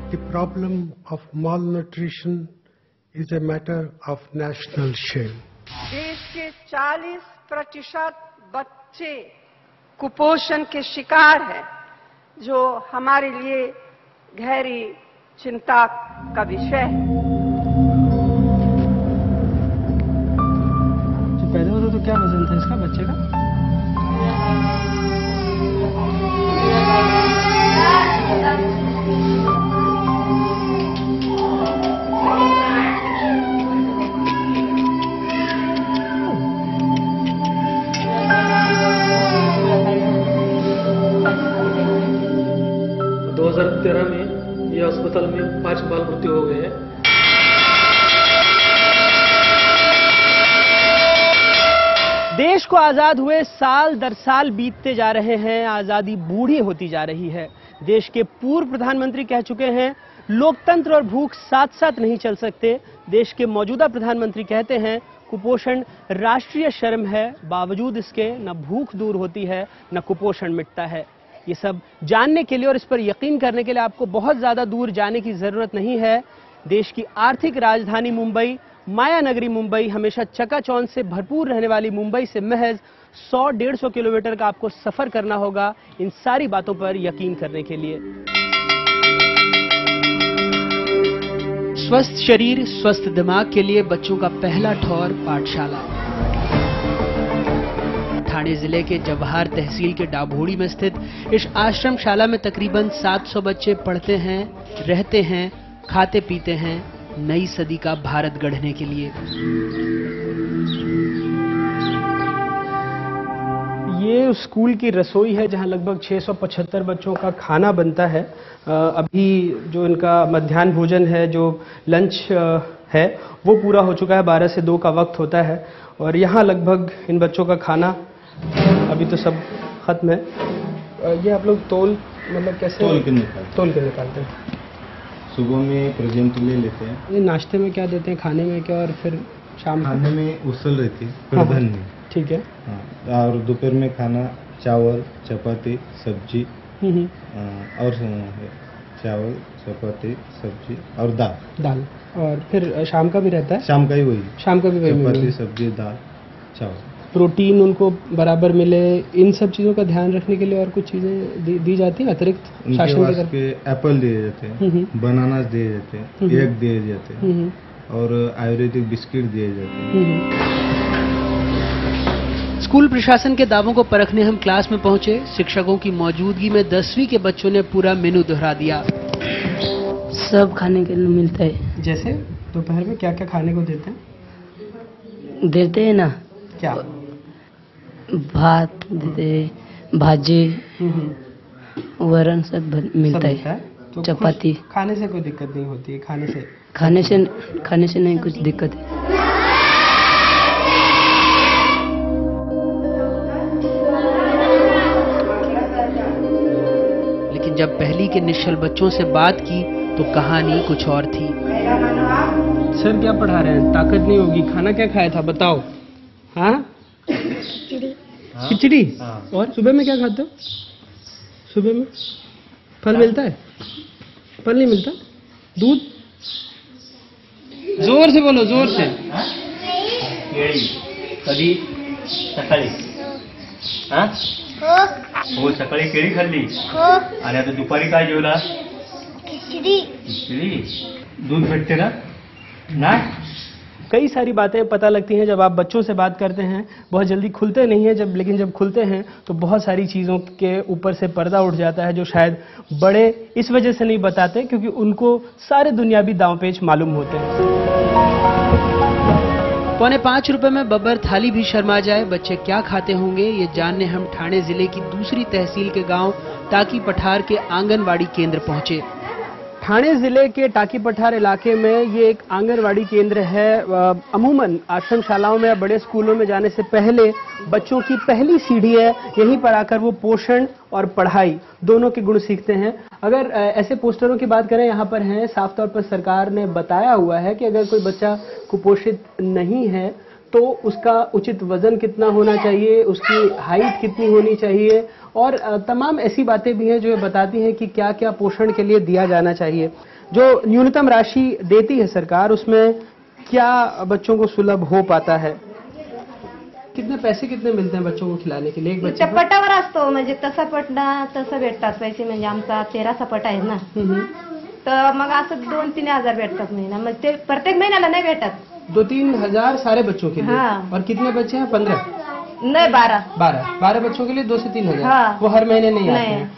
The problem of malnutrition is a matter of national shame. देश के 40% बच्चे कुपोषण के शिकार हैं, जो हमारे लिए गहरी चिंता का विषय है। जो पैदा हुआ तो क्या वजन था इसका बच्चे का? में ये अस्पताल में 5 बाल मृत्यु हो गए हैं। देश को आजाद हुए साल दर साल बीतते जा रहे हैं, आजादी बूढ़ी होती जा रही है। देश के पूर्व प्रधानमंत्री कह चुके हैं लोकतंत्र और भूख साथ साथ नहीं चल सकते। देश के मौजूदा प्रधानमंत्री कहते हैं कुपोषण राष्ट्रीय शर्म है, बावजूद इसके न भूख दूर होती है न कुपोषण मिटता है। ये सब जानने के लिए और इस पर यकीन करने के लिए आपको बहुत ज्यादा दूर जाने की जरूरत नहीं है। देश की आर्थिक राजधानी मुंबई, माया नगरी मुंबई, हमेशा चकाचौंध से भरपूर रहने वाली मुंबई से महज 100-150 किलोमीटर का आपको सफर करना होगा इन सारी बातों पर यकीन करने के लिए। स्वस्थ शरीर स्वस्थ दिमाग के लिए बच्चों का पहला ठौर पाठशाला। ठाणे जिले के जवाहर तहसील के डाभोड़ी में स्थित इस आश्रम शाला में तकरीबन 700 बच्चे पढ़ते हैं, रहते हैं, खाते पीते हैं नई सदी का भारत गढ़ने के लिए। ये स्कूल की रसोई है जहां लगभग 675 बच्चों का खाना बनता है। अभी जो इनका मध्याह्न भोजन है, जो लंच है, वो पूरा हो चुका है। 12 से 2 का वक्त होता है और यहाँ लगभग इन बच्चों का खाना अभी तो सब खत्म है। ये आप लोग मतलब कैसे तोल के निकालते हैं? सुबह में प्रेजेंट ले लेते हैं। ये नाश्ते में क्या देते हैं, खाने में क्या, और फिर शाम खाने में उसल रहती है प्रधान में। ठीक है। हाँ, और दोपहर में खाना चावल चपाती सब्जी और चावल चपाती सब्जी और दाल। और फिर शाम का भी रहता है? शाम का भी वही चपाती सब्जी दाल चावल। प्रोटीन उनको बराबर मिले, इन सब चीजों का ध्यान रखने के लिए और कुछ चीजें दी जाती है अतिरिक्त शासन की तरफ? एप्पल दिए जाते हैं, बनाना दिए जाते हैं, एग दिए जाते हैं और आयुर्वेदिक बिस्किट दिए जाते हैं। स्कूल प्रशासन के दावों को परखने हम क्लास में पहुंचे। शिक्षकों की मौजूदगी में 10वीं के बच्चों ने पूरा मेनू दोहरा दिया। सब खाने के लिए मिलता है। जैसे दोपहर में क्या क्या खाने को देते हैं? देते हैं ना, क्या? भात देते, भाजी, वरण सब मिलता है। तो चपाती। खाने से कोई दिक्कत नहीं होती है? खाने से नहीं कुछ दिक्कत है। लेकिन जब पहली के निश्चल बच्चों से बात की तो कहानी कुछ और थी। सर क्या पढ़ा रहे हैं? ताकत नहीं होगी, खाना क्या खाया था बताओ? हाँ, खिचड़ी। और सुबह में क्या खाते हो? सुबह में फल मिलता है? फल नहीं मिलता? दूध? जोर से बोलो, जोर से। कधी सकाळी हो सकाळी केळी खाल्ली आणि आता दुपारी काय जेवला? खिचडी। दूध भेटते ना? नाही। कई सारी बातें पता लगती हैं जब आप बच्चों से बात करते हैं। बहुत जल्दी खुलते नहीं हैं लेकिन जब खुलते हैं तो बहुत सारी चीज़ों के ऊपर से पर्दा उठ जाता है, जो शायद बड़े इस वजह से नहीं बताते क्योंकि उनको सारे दुनियावी दांवपेच मालूम होते हैं। 4.25 रुपए में बब्बर थाली भी शर्मा जाए। बच्चे क्या खाते होंगे ये जानने हम ठाणे जिले की दूसरी तहसील के गांव टाकी पठार के आंगनवाड़ी केंद्र पहुंचे। ठाणे जिले के टाकी पठार इलाके में ये एक आंगनवाड़ी केंद्र है। अमूमन आश्रम शालाओं में या बड़े स्कूलों में जाने से पहले बच्चों की पहली सीढ़ी है। यहीं पर आकर वो पोषण और पढ़ाई दोनों के गुण सीखते हैं। अगर ऐसे पोस्टरों की बात करें, यहाँ पर हैं, साफ तौर पर सरकार ने बताया हुआ है कि अगर कोई बच्चा कुपोषित नहीं है तो उसका उचित वजन कितना होना चाहिए, उसकी हाइट कितनी होनी चाहिए और तमाम ऐसी बातें भी हैं जो ये बताती हैं कि क्या क्या पोषण के लिए दिया जाना चाहिए। जो न्यूनतम राशि देती है सरकार, उसमें क्या बच्चों को सुलभ हो पाता है, कितने पैसे कितने मिलते हैं बच्चों को खिलाने के लिए एक बच्चे पर? पटावर असतो, म्हणजे तसा पट ना तसं भेटतात पैसे, म्हणजे आमचा 13 पट आहे ना, तर मग असं 2-3 हजार भेटतात महिना, मग ते प्रत्येक महिन्याला नाही भेटत। 2-3 हजार सारे बच्चों के लिए? हाँ। और कितने बच्चे हैं? 15? नहीं, 12 बच्चों के लिए 2 से 3 हजार। हाँ। वो हर महीने नहीं आते नहीं हैं?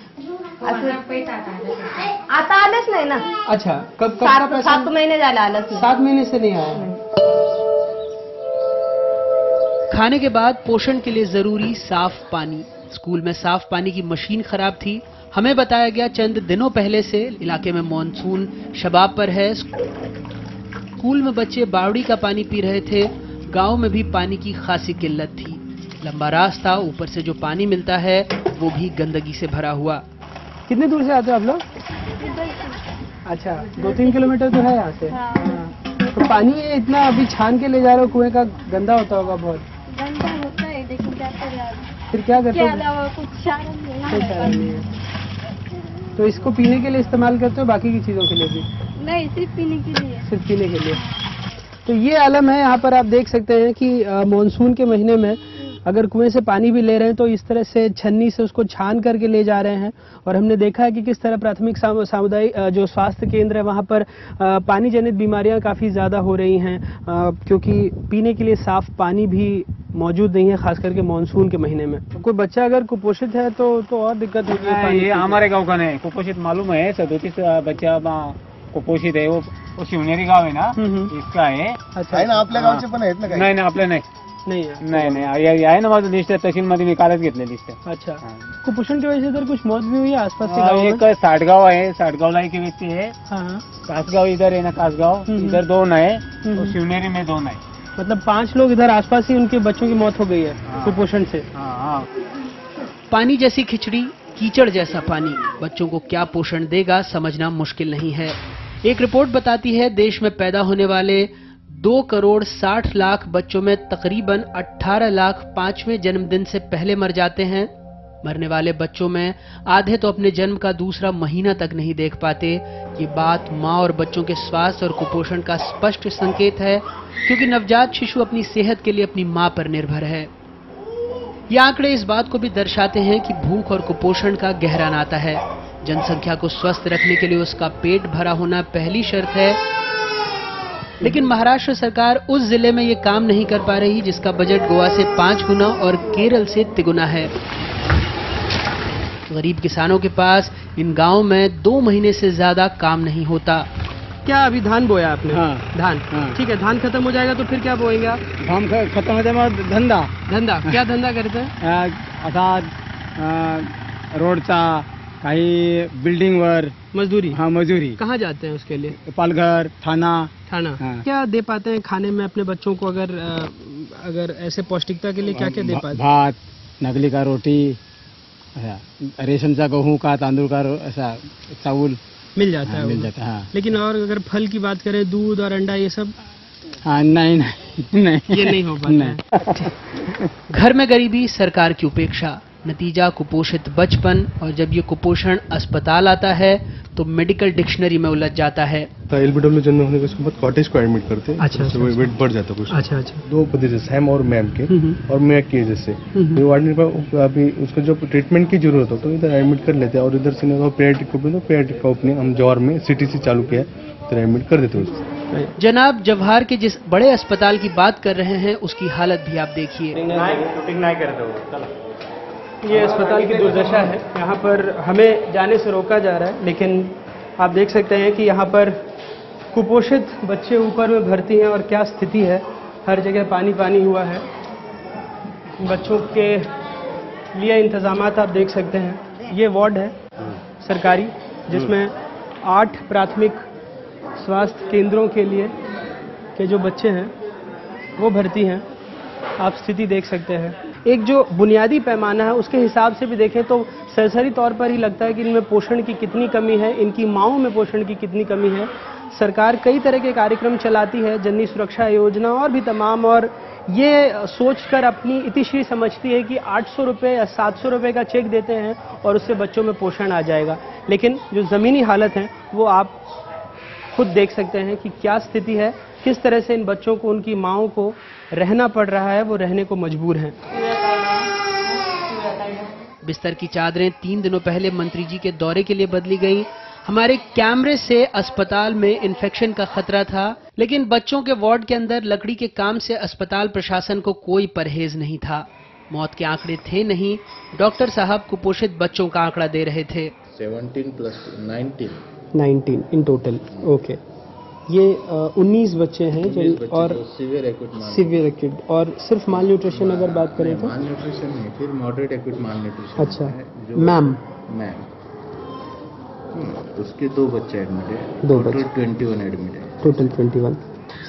आता आलंच नाही ना। अच्छा, कब का पैसा? 7 महीने झाले आलंच नाही। 7 महीने से नहीं आया। खाने के बाद पोषण के लिए जरूरी साफ पानी। स्कूल में साफ पानी की मशीन खराब थी। हमें बताया गया चंद दिनों पहले से इलाके में मॉनसून शबाब पर है। स्कूल में बच्चे बावड़ी का पानी पी रहे थे। गांव में भी पानी की खासी किल्लत थी। लंबा रास्ता, ऊपर से जो पानी मिलता है वो भी गंदगी से भरा हुआ। कितने दूर से आते हो आप लोग? अच्छा, 2-3 किलोमीटर तो है यहाँ से। तो पानी इतना अभी छान के ले जा रहे हो कुएं का, गंदा होता होगा बहुत? गंदा होता है, लेकिन क्या करें आप? फिर क्या करते हो? के अलावा कुछ चारा नहीं है। तो इसको पीने के लिए इस्तेमाल करते हो, बाकी की चीजों के लिए भी? नहीं, सिर्फ पीने के लिए। सिर्फ पीने के लिए। तो ये आलम है। यहाँ पर आप देख सकते हैं कि मानसून के महीने में अगर कुएं से पानी भी ले रहे हैं तो इस तरह से छन्नी से उसको छान करके ले जा रहे हैं। और हमने देखा है कि किस तरह प्राथमिक सामुदायिक जो स्वास्थ्य केंद्र है वहाँ पर पानी जनित बीमारियाँ काफ़ी ज़्यादा हो रही हैं, क्योंकि पीने के लिए साफ पानी भी मौजूद नहीं है, खास करके मानसून के महीने में। तो कोई बच्चा अगर कुपोषित है तो और दिक्कत होगी है। ये हमारे गांव का नहीं कुपोषित मालूम है। 37 बच्चा कुपोषित है। वो शिवनेरी गाव है ना, इसका है। अच्छा, आहे ना आपल्या गावचे पण आहेत ना काही? नाही आपल्या नाही नहीं आहे ना, माझं लिस्ट तहसील मध्ये मी कालच घेतलेली लिस्ट आहे। अच्छा, कुपोषण की वजह से इधर कुछ मौत भी हुई है आसपास के गाँव में? एक 60 गाव है, 60 गावला एक व्यक्ति है। कासगाव इधर है ना, कासगाव इधर 2 है और शिवनेरी में 2 है। मतलब 5 लोग इधर आसपास ही उनके बच्चों की मौत हो गई है कुपोषण से। पानी जैसी खिचड़ी, कीचड़ जैसा पानी बच्चों को क्या पोषण देगा समझना मुश्किल नहीं है। एक रिपोर्ट बताती है देश में पैदा होने वाले 2 करोड़ 60 लाख बच्चों में तकरीबन 18 लाख 5वें जन्मदिन से पहले मर जाते हैं। मरने वाले बच्चों में आधे तो अपने जन्म का दूसरा महीना तक नहीं देख पाते। ये बात माँ और बच्चों के स्वास्थ्य और कुपोषण का स्पष्ट संकेत है, क्योंकि नवजात शिशु अपनी सेहत के लिए अपनी माँ पर निर्भर है। ये आंकड़े इस बात को भी दर्शाते हैं कि भूख और कुपोषण का गहरा नाता है। जनसंख्या को स्वस्थ रखने के लिए उसका पेट भरा होना पहली शर्त है, लेकिन महाराष्ट्र सरकार उस जिले में ये काम नहीं कर पा रही जिसका बजट गोवा से 5 गुना और केरल से तिगुना है। गरीब किसानों के पास इन गांवों में 2 महीने से ज्यादा काम नहीं होता। क्या अभी धान बोया आपने? हाँ। धान, ठीक है। धान खत्म हो जाएगा तो फिर क्या बोएंगे आप? धान खत्म हो जाएगा धंदा क्या धंदा करते हैं? रोडचा, काही बिल्डिंगवर मजदूरी। हाँ, मजदूरी। कहाँ जाते हैं उसके लिए? पालघर, थाना। हाँ। क्या दे पाते हैं खाने में अपने बच्चों को? अगर ऐसे पौष्टिकता के लिए क्या क्या दे पाते हैं? भात, नकली का रोटी, रेशनचा गहूं का, तांदूळ का ऐसा चावल मिल जाता है? मिल जाता है। हाँ। लेकिन और अगर फल की बात करें, दूध और अंडा, ये सब? हाँ, नहीं ये नहीं हो पाता। घर में गरीबी, सरकार की उपेक्षा, नतीजा कुपोषित बचपन, और जब ये कुपोषण अस्पताल आता है तो मेडिकल डिक्शनरी में उलझ जाता है। एलबीडब्ल्यू जन्म होने के बाद कॉटेज को एडमिट करते हैं। अच्छा, तो वेट बढ़ जाता है कुछ। अच्छा। 2 पति से सैम और मैम के और मैं की वजह से अभी उसको जो ट्रीटमेंट की जरूरत हो तो इधर एडमिट कर लेते हैं, और इधर से पेडियाट्रिक को अपने हम जवाहर में CTC चालू किया, तो एडमिट कर देते हैं। जनाब जवाहर के जिस बड़े अस्पताल की बात कर रहे हैं उसकी हालत भी आप देखिए। ये अस्पताल की दुर्दशा है। यहाँ पर हमें जाने से रोका जा रहा है, लेकिन आप देख सकते हैं कि यहाँ पर कुपोषित बच्चे ऊपर में भर्ती हैं और क्या स्थिति है। हर जगह पानी पानी हुआ है। बच्चों के लिए इंतजामात आप देख सकते हैं। ये वार्ड है सरकारी, जिसमें 8 प्राथमिक स्वास्थ्य केंद्रों के लिए के जो बच्चे हैं वो भर्ती हैं। आप स्थिति देख सकते हैं। एक जो बुनियादी पैमाना है उसके हिसाब से भी देखें तो सरसरी तौर पर ही लगता है कि इनमें पोषण की कितनी कमी है, इनकी माँओं में पोषण की कितनी कमी है। सरकार कई तरह के कार्यक्रम चलाती है, जननी सुरक्षा योजना और भी तमाम, और ये सोचकर अपनी इतिश्री समझती है कि 800 रुपये या 700 रुपये का चेक देते हैं और उससे बच्चों में पोषण आ जाएगा। लेकिन जो ज़मीनी हालत है वो आप खुद देख सकते हैं कि क्या स्थिति है, किस तरह से इन बच्चों को, उनकी माँओं को रहना पड़ रहा है, वो रहने को मजबूर हैं। बिस्तर की चादरें 3 दिनों पहले मंत्री जी के दौरे के लिए बदली गईं। हमारे कैमरे से अस्पताल में इन्फेक्शन का खतरा था, लेकिन बच्चों के वार्ड के अंदर लकड़ी के काम से अस्पताल प्रशासन को कोई परहेज नहीं था। मौत के आंकड़े थे नहीं, डॉक्टर साहब कुपोषित बच्चों का आंकड़ा दे रहे थे। 17 plus 19 इन टोटल। ओके, ये 19 बच्चे हैं और सीवियर एक्यूट, और सिर्फ माल न्यूट्रिशन अगर बात करें तो माल न्यूट्रिशन नहीं, फिर मॉडरेट एक्यूट माल न्यूट्रिशन। अच्छा मैम, उसके 2 बच्चे एडमिट है, टोटल 21 एडमिट है। टोटल 21।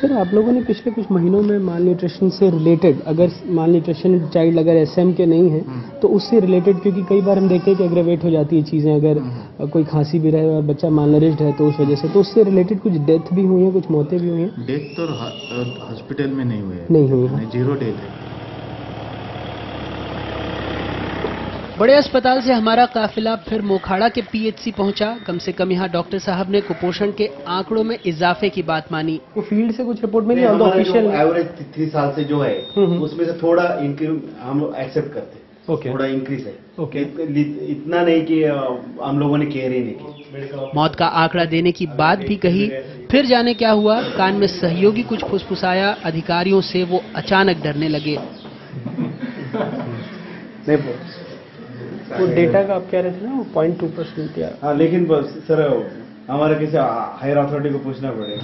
सर, आप लोगों ने पिछले कुछ महीनों में माल न्यूट्रिशन से रिलेटेड, अगर माल न्यूट्रिशन चाइल्ड अगर SM के नहीं है तो उससे रिलेटेड, क्योंकि कई बार हम देखते हैं कि एग्रेवेट हो जाती है चीज़ें, अगर कोई खांसी भी रहे और बच्चा मालनरिश्ड है तो उस वजह से, तो उससे रिलेटेड कुछ डेथ भी हुई है, कुछ मौतें भी हुई हैं? डेथ तो हॉस्पिटल में नहीं हुई है, नहीं हुई है, 0 डेथ है। बड़े अस्पताल से हमारा काफिला फिर मोखाड़ा के PHC पहुंचा। कम से कम यहाँ डॉक्टर साहब ने कुपोषण के आंकड़ों में इजाफे की बात मानी। वो फील्ड से कुछ रिपोर्ट मिली, ऑफिशियल एवरेज 3 साल से जो है उसमें से थोड़ा हम एक्सेप्ट करते हैं। ओके, थोड़ा इंक्रीज है। ओके, इतना नहीं कि हम लोगों ने केयर ही नहीं की। मौत का आंकड़ा देने की बात भी कही, फिर जाने क्या हुआ, कान में सहयोगी कुछ फुसफुसाया, अधिकारियों से वो अचानक डरने लगे। वो डेटा का आप कह रहे थे ना, वो 0.2% या। हाँ, लेकिन सर हमारे किसी हायर अथॉरिटी को पूछना पड़ेगा।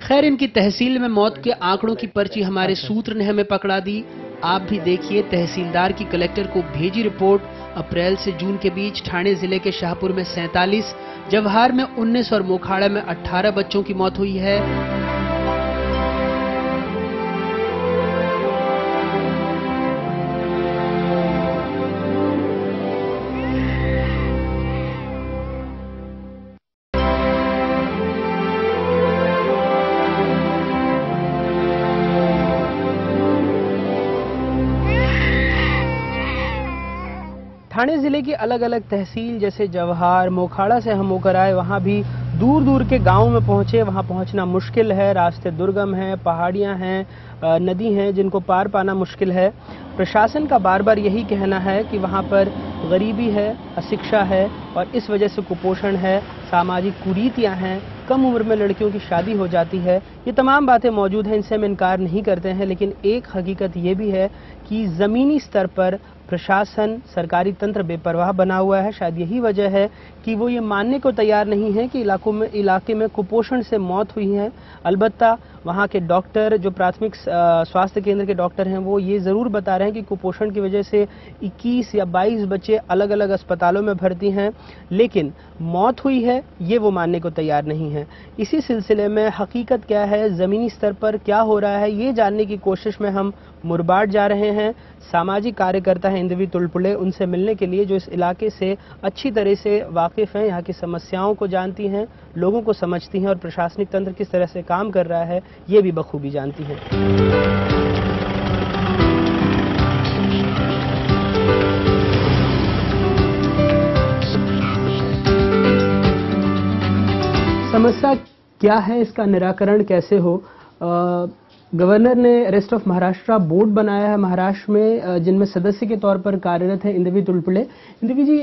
खैर, इनकी तहसील में मौत के आंकड़ों की पर्ची हमारे सूत्र ने हमें पकड़ा दी। आप भी देखिए, तहसीलदार की कलेक्टर को भेजी रिपोर्ट। अप्रैल से जून के बीच ठाणे जिले के शाहपुर में 47, जवाहर में 19 और मोखाड़ा में 18 बच्चों की मौत हुई है। ठाणे जिले की अलग अलग तहसील जैसे जवाहर, मोखाड़ा से हम होकर आए, वहाँ भी दूर दूर के गांवों में पहुंचे। वहाँ पहुंचना मुश्किल है, रास्ते दुर्गम हैं, पहाड़ियाँ हैं, नदी हैं जिनको पार पाना मुश्किल है। प्रशासन का बार बार यही कहना है कि वहाँ पर गरीबी है, अशिक्षा है और इस वजह से कुपोषण है, सामाजिक कुरीतियाँ हैं, कम उम्र में लड़कियों की शादी हो जाती है। ये तमाम बातें मौजूद हैं, इनसे हम इनकार नहीं करते हैं, लेकिन एक हकीकत ये भी है कि ज़मीनी स्तर पर प्रशासन, सरकारी तंत्र बेपरवाह बना हुआ है। शायद यही वजह है कि वो ये मानने को तैयार नहीं है कि इलाके में कुपोषण से मौत हुई है। अलबत्ता वहाँ के डॉक्टर, जो प्राथमिक स्वास्थ्य केंद्र के डॉक्टर हैं, वो ये ज़रूर बता रहे हैं कि कुपोषण की वजह से 21 या 22 बच्चे अलग अलग अस्पतालों में भर्ती हैं, लेकिन मौत हुई है ये वो मानने को तैयार नहीं है। इसी सिलसिले में हकीकत क्या है, ज़मीनी स्तर पर क्या हो रहा है, ये जानने की कोशिश में हम मुरबाड जा रहे हैं। सामाजिक कार्यकर्ता हैं इंदवी तुलपुले, उनसे मिलने के लिए, जो इस इलाके से अच्छी तरह से वाकिफ़ हैं, यहाँ की समस्याओं को जानती हैं, लोगों को समझती हैं और प्रशासनिक तंत्र किस तरह से काम कर रहा है ये भी बखूबी जानती हैं। समस्या क्या है, इसका निराकरण कैसे हो? गवर्नर ने रेस्ट ऑफ महाराष्ट्र बोर्ड बनाया है महाराष्ट्र में, जिनमें सदस्य के तौर पर कार्यरत है इंदवी तुलपुले। इंदवी जी,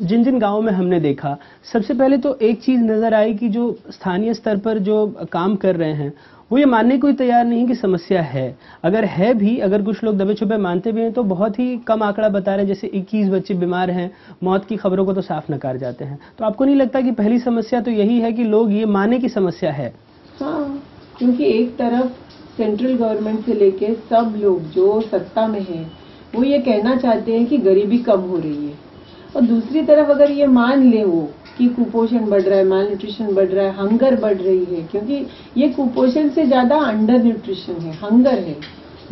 जिन जिन गांवों में हमने देखा, सबसे पहले तो एक चीज नजर आई कि जो स्थानीय स्तर पर जो काम कर रहे हैं वो ये मानने को ही तैयार नहीं कि समस्या है। अगर है भी, अगर कुछ लोग दबे छुपे मानते भी हैं तो बहुत ही कम आंकड़ा बता रहे हैं, जैसे 21 बच्चे बीमार हैं, मौत की खबरों को तो साफ नकार जाते हैं। तो आपको नहीं लगता कि पहली समस्या तो यही है कि लोग ये माने की समस्या है? हाँ, क्योंकि एक तरफ सेंट्रल गवर्नमेंट से लेके सब लोग जो सत्ता में हैं वो ये कहना चाहते हैं कि गरीबी कम हो रही है, और दूसरी तरफ अगर ये मान ले वो कि कुपोषण बढ़ रहा है, माल न्यूट्रिशन बढ़ रहा है, हंगर बढ़ रही है, क्योंकि ये कुपोषण से ज्यादा अंडर न्यूट्रिशन है, हंगर है।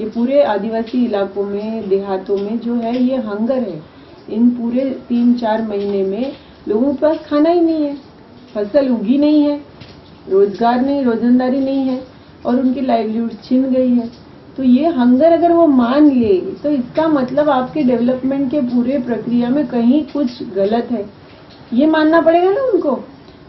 ये पूरे आदिवासी इलाकों में, देहातों में जो है ये हंगर है। इन पूरे 3-4 महीने में लोगों के पास खाना ही नहीं है, फसल उगी नहीं है, रोजगार नहीं, रोजंदारी नहीं है और उनकी लाइवलीहुड छिन गई है। तो ये हंगर अगर वो मान ले तो इसका मतलब आपके डेवलपमेंट के पूरे प्रक्रिया में कहीं कुछ गलत है, ये मानना पड़ेगा ना उनको।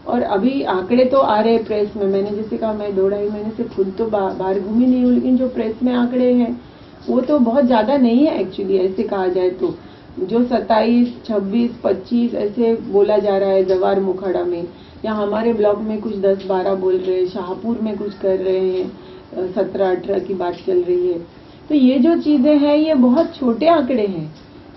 और अभी आंकड़े तो आ रहे प्रेस में, मैंने जैसे कहा मैं 2-2.5 महीने से खुद तो बाहर घूमी नहीं हूँ, लेकिन जो प्रेस में आंकड़े हैं वो तो बहुत ज्यादा नहीं है एक्चुअली, ऐसे कहा जाए तो। जो 27, 26, 25 ऐसे बोला जा रहा है जवार मुखाड़ा में, या हमारे ब्लॉक में कुछ 10-12 बोल रहे हैं, शाहपुर में कुछ कर रहे हैं, 17-18 की बात चल रही है। तो ये जो चीजें हैं ये बहुत छोटे आंकड़े हैं।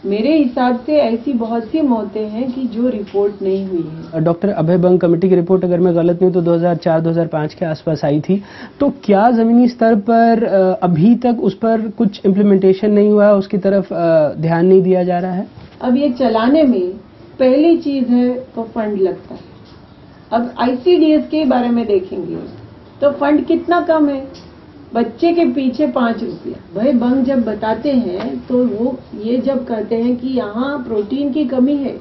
मेरे हिसाब से ऐसी बहुत सी मौतें हैं कि जो रिपोर्ट नहीं हुई है। डॉक्टर अभय बंग कमेटी की रिपोर्ट अगर मैं गलत नहीं तो 2004-2005 के आसपास आई थी। तो क्या जमीनी स्तर पर अभी तक उस पर कुछ इम्प्लीमेंटेशन नहीं हुआ है, उसकी तरफ ध्यान नहीं दिया जा रहा है? अब ये चलाने में पहली चीज है तो फंड लगता है। अब ICDS के बारे में देखेंगे तो फंड कितना कम है, बच्चे के पीछे 5 रुपया। भाई बंग जब बताते हैं तो वो ये जब कहते हैं कि यहाँ प्रोटीन की कमी है,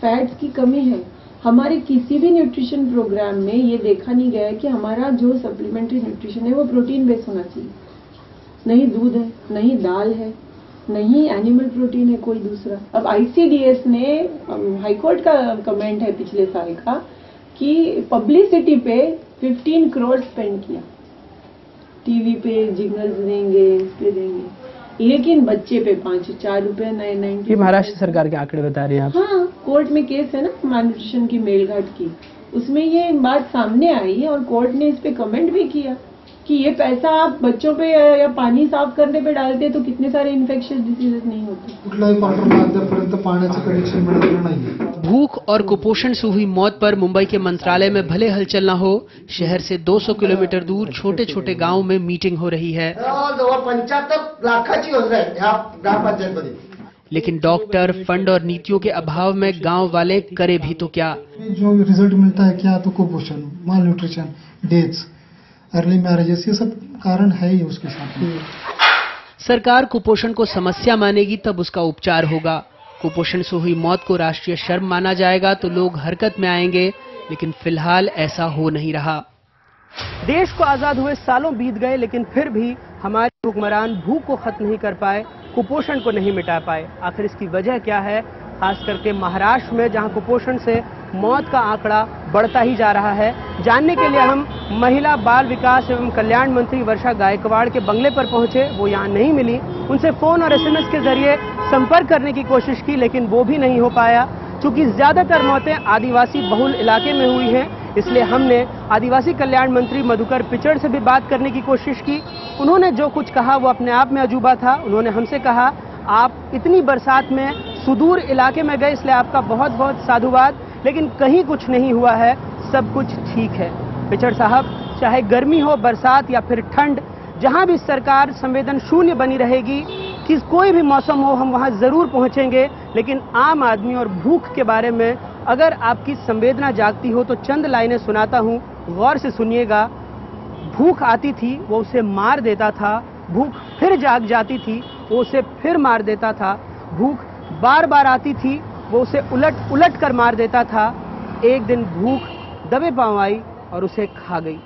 फैट्स की कमी है, हमारे किसी भी न्यूट्रिशन प्रोग्राम में ये देखा नहीं गया है कि हमारा जो सप्लीमेंट्री न्यूट्रिशन है वो प्रोटीन बेस्ड होना चाहिए। नहीं दूध है, नहीं दाल है, नहीं एनिमल प्रोटीन है कोई दूसरा। अब ICDS ने हाईकोर्ट का कमेंट है पिछले साल का कि पब्लिसिटी पे 15 करोड़ स्पेंड किया, टीवी पे जिंगल्स देंगे, इस पे देंगे, लेकिन बच्चे पे 5-4 रुपए 990। ये महाराष्ट्र सरकार के आंकड़े बता रहे हैं आप? हाँ, कोर्ट में केस है ना मालन्यूट्रिशन की मेलघाट की, उसमें ये बात सामने आई और कोर्ट ने इस पे कमेंट भी किया कि ये पैसा आप बच्चों पे या पानी साफ करने पे डालते तो कितने सारे इन्फेक्शियस डिसीजेस नहीं होते। कुठल्याही क्वार्टरला अद्यापर्यंत पाण्याचं कनेक्शन मिळालेलं नाहीये। भूख और कुपोषण से हुई मौत पर मुंबई के मंत्रालय में भले हलचल न हो, शहर से 200 किलोमीटर दूर छोटे छोटे गांवों में मीटिंग हो रही है। जवळ 75 लाखाची योजना आहे ह्या ग्रामपंचायतमध्ये। लेकिन डॉक्टर, फंड और नीतियों के अभाव में गांव वाले करे भी तो क्या। जो रिजल्ट मिलता है क्या, तो कुपोषण, माल न्यूट्रिशन, डेथ्स, अर्ली मैरिजेस, ये सब कारण है ही उसके साथ। सरकार कुपोषण को समस्या मानेगी तब उसका उपचार होगा। कुपोषण से हुई मौत को राष्ट्रीय शर्म माना जाएगा तो लोग हरकत में आएंगे, लेकिन फिलहाल ऐसा हो नहीं रहा। देश को आजाद हुए सालों बीत गए, लेकिन फिर भी हमारे हुक्मरान भूख को खत्म नहीं कर पाए, कुपोषण को नहीं मिटा पाए। आखिर इसकी वजह क्या है? खास करके महाराष्ट्र में जहां कुपोषण से मौत का आंकड़ा बढ़ता ही जा रहा है। जानने के लिए हम महिला बाल विकास एवं कल्याण मंत्री वर्षा गायकवाड़ के बंगले पर पहुंचे। वो यहां नहीं मिली। उनसे फोन और SMS के जरिए संपर्क करने की कोशिश की, लेकिन वो भी नहीं हो पाया। चूंकि ज्यादातर मौतें आदिवासी बहुल इलाके में हुई हैं, इसलिए हमने आदिवासी कल्याण मंत्री मधुकर पिचड़ से भी बात करने की कोशिश की। उन्होंने जो कुछ कहा वो अपने आप में अजूबा था। उन्होंने हमसे कहा, आप इतनी बरसात में सुदूर इलाके में गए, इसलिए आपका बहुत बहुत साधुवाद, लेकिन कहीं कुछ नहीं हुआ है, सब कुछ ठीक है। पिचड़ साहब, चाहे गर्मी हो, बरसात या फिर ठंड, जहां भी सरकार संवेदन शून्य बनी रहेगी, कि कोई भी मौसम हो, हम वहां जरूर पहुंचेंगे। लेकिन आम आदमी और भूख के बारे में अगर आपकी संवेदना जागती हो तो चंद लाइनें सुनाता हूं, गौर से सुनिएगा। भूख आती थी, वो उसे मार देता था। भूख फिर जाग जाती थी, वो उसे फिर मार देता था। भूख बार बार आती थी, वो उसे उलट उलट कर मार देता था। एक दिन भूख दबे पांव आई और उसे खा गई।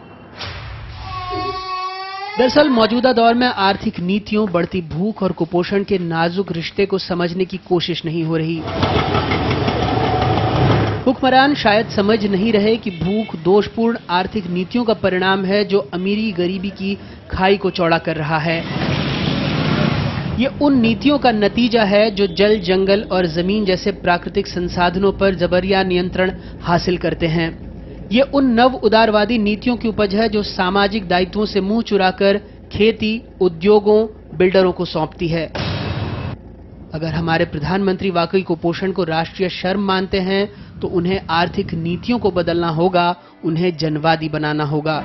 दरअसल मौजूदा दौर में आर्थिक नीतियों, बढ़ती भूख और कुपोषण के नाजुक रिश्ते को समझने की कोशिश नहीं हो रही। हुक्मरान शायद समझ नहीं रहे कि भूख दोषपूर्ण आर्थिक नीतियों का परिणाम है, जो अमीरी गरीबी की खाई को चौड़ा कर रहा है। ये उन नीतियों का नतीजा है जो जल, जंगल और जमीन जैसे प्राकृतिक संसाधनों पर जबरिया नियंत्रण हासिल करते हैं। ये उन नव उदारवादी नीतियों की उपज है जो सामाजिक दायित्वों से मुंह चुराकर खेती, उद्योगों, बिल्डरों को सौंपती है। अगर हमारे प्रधानमंत्री वाकई कुपोषण को राष्ट्रीय शर्म मानते हैं तो उन्हें आर्थिक नीतियों को बदलना होगा, उन्हें जनवादी बनाना होगा।